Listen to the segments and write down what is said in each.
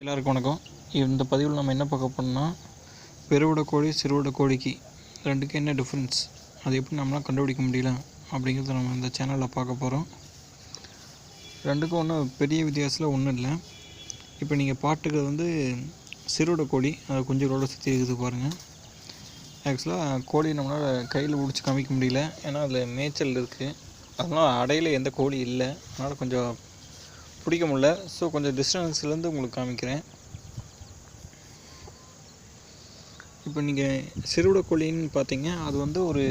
எல்லாருக்கும் வணக்கம். இந்த பதிவில் நம்ம என்ன பார்க்க போறோம்னா, பெருவிட கோழி சிறுவிட கோழிக்கு ரெண்டுக்கும் என்ன டிஃப்ரென்ஸ், அது எப்படி நம்மளால் கண்டுபிடிக்க முடியல அப்படிங்கிறத நம்ம இந்த சேனலில் பார்க்க போகிறோம். ரெண்டுக்கும் ஒன்றும் பெரிய வித்தியாசத்தில் ஒன்றும் இல்லை. இப்போ நீங்கள் பார்த்துக்கிறது சிறுவிட கோழி, அது குஞ்சுகளோட சுற்றி இருக்குது பாருங்கள். ஆக்சுவலாக கோழி நம்மளால் கையில் பிடிச்சி காமிக்க முடியல, ஏன்னா அதில் மேய்ச்சல் இருக்குது. அதனால் அடையில் எந்த கோழி இல்லை, அதனால் கொஞ்சம் பிடிக்க முடியல. ஸோ கொஞ்சம் டிஸ்டன்ஸ்லேருந்து உங்களுக்கு காமிக்கிறேன். இப்போ நீங்கள் சிறுவிட கோழின்னு பார்த்தீங்க, அது ஒரு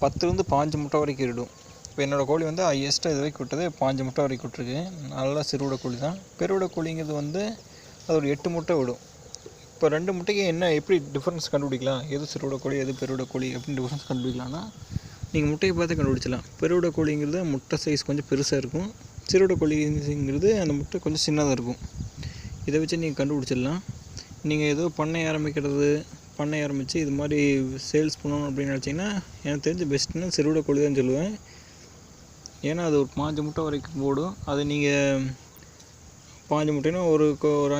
10லேருந்து 15 முட்டை வரைக்கும் இடும். இப்போ என்னோடய கோழி ஹையஸ்ட்டாக இது வரைக்கும் விட்டது 15 முட்டை வரைக்கும் விட்டுருக்கு. நல்லா சிறுவிட கோழி தான். பெருவிட கோழிங்கிறது அது ஒரு 8 முட்டை விடும். இப்போ 2 முட்டைக்கு என்ன எப்படி டிஃப்ரென்ஸ் கண்டுபிடிக்கலாம், எது சிறுவிட கோழி எது பெருவிட கோழி அப்படின்னு டிஃப்ரென்ஸ் கண்டுபிடிக்கலாம்னா, நீங்கள் முட்டையை பார்த்து கண்டுபிடிச்சலாம். பெருவிட கோழிங்கிறது முட்டை சைஸ் கொஞ்சம் பெருசாக இருக்கும், சிறுவிட கோழிங்கிறது அந்த முட்டை கொஞ்சம் சின்னதாக இருக்கும். இதை வச்சு நீங்கள் கண்டுபிடிச்சிடலாம். நீங்கள் ஏதோ பண்ணை ஆரம்பித்து இது மாதிரி சேல்ஸ் பண்ணணும் அப்படின்னு நினச்சிங்கன்னா, எனக்கு தெரிஞ்ச பெஸ்ட்டுன்னு சிறுவிட கோழி தான் சொல்லுவேன். ஏன்னா அது ஒரு 15 முட்டை வரைக்கும் போடும். அது நீங்கள் 15 முட்டைன்னா ஒரு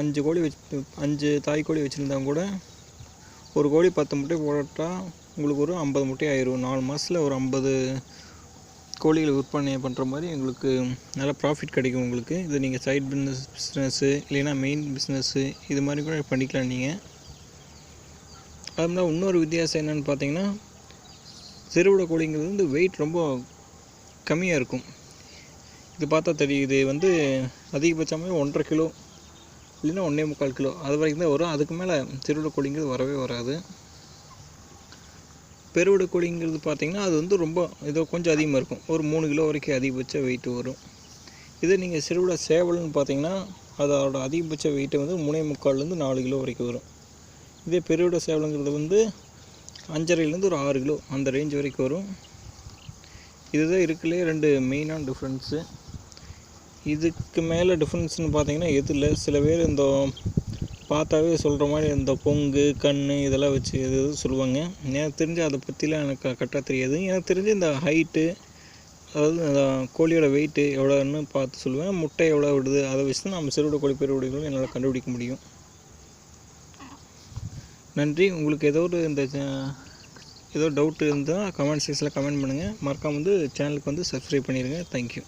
5 கோழி 5 தாய் கோழி வச்சுருந்தா கூட ஒரு கோழி 10 முட்டை போட்டால் உங்களுக்கு ஒரு 50 முட்டை ஆயிரும். 4 மாதத்தில் ஒரு 50 கோழிகளை விற்பனை பண்ணுற மாதிரி உங்களுக்கு நல்ல ப்ராஃபிட் கிடைக்கும் உங்களுக்கு. இது நீங்கள் சைட் பிஸ்னஸ்ஸு இல்லைன்னா மெயின் பிஸ்னஸ்ஸு இது மாதிரி கூட பண்ணிக்கலாம் நீங்கள். அது மாதிரி இன்னொரு வித்தியாசம் என்னென்னு பார்த்தீங்கன்னா, சிறுவிட கோழிங்கிறது வெயிட் ரொம்ப கம்மியாக இருக்கும். இது பார்த்தா தெரியுது, அதிகபட்சமாக 1.5 கிலோ இல்லைன்னா 1.25 கிலோ அது வரைக்கும் தான் வரும். அதுக்கு மேலே சிறுவிட கோழிங்கிறது வரவே வராது. பெருவிட கோழிங்கிறது பார்த்திங்கன்னா, அது ரொம்ப ஏதோ கொஞ்சம் அதிகமாக இருக்கும். ஒரு 3 கிலோ வரைக்கும் அதிகபட்ச வெயிட்டு வரும். இதே நீங்கள் சிறுவிட சேவல்னு பார்த்தீங்கன்னா, அதோட அதிகபட்ச வெயிட்டு 3.25லேருந்து 4 கிலோ வரைக்கும் வரும். இதே பெருவிட சேவலுங்கிறது 5.5லேருந்து ஒரு 6 கிலோ அந்த ரேஞ்ச் வரைக்கும் வரும். இதுதான் இருக்குல்லே 2 மெயினான டிஃப்ரென்ஸு. இதுக்கு மேலே டிஃப்ரென்ஸ்னு பார்த்தீங்கன்னா எது இல்லை. சில பேர் இந்த பார்த்தாவே சொல்கிற மாதிரி இந்த பொங்கு கண் இதெல்லாம் வச்சு எது சொல்லுவாங்க. எனக்கு தெரிஞ்சு அதை பற்றிலாம் எனக்கு கரெக்டாக தெரியாது. எனக்கு தெரிஞ்சு இந்த ஹைட்டு, அதாவது இந்த கோழியோட வெயிட்டு எவ்வளோன்னு பார்த்து சொல்லுவேன். முட்டை எவ்வளோ விடுது அதை வச்சு தான் நம்ம சிறுவிட கோழி பெருவிடைகளும் என்னால் கண்டுபிடிக்க முடியும். நன்றி. உங்களுக்கு ஏதோ டவுட் இருந்தால் கமெண்ட் செக்ஷனில் கமெண்ட் பண்ணுங்கள். மறக்காமல் சேனலுக்கு சப்ஸ்கிரைப் பண்ணிடுங்க. தேங்க்யூ.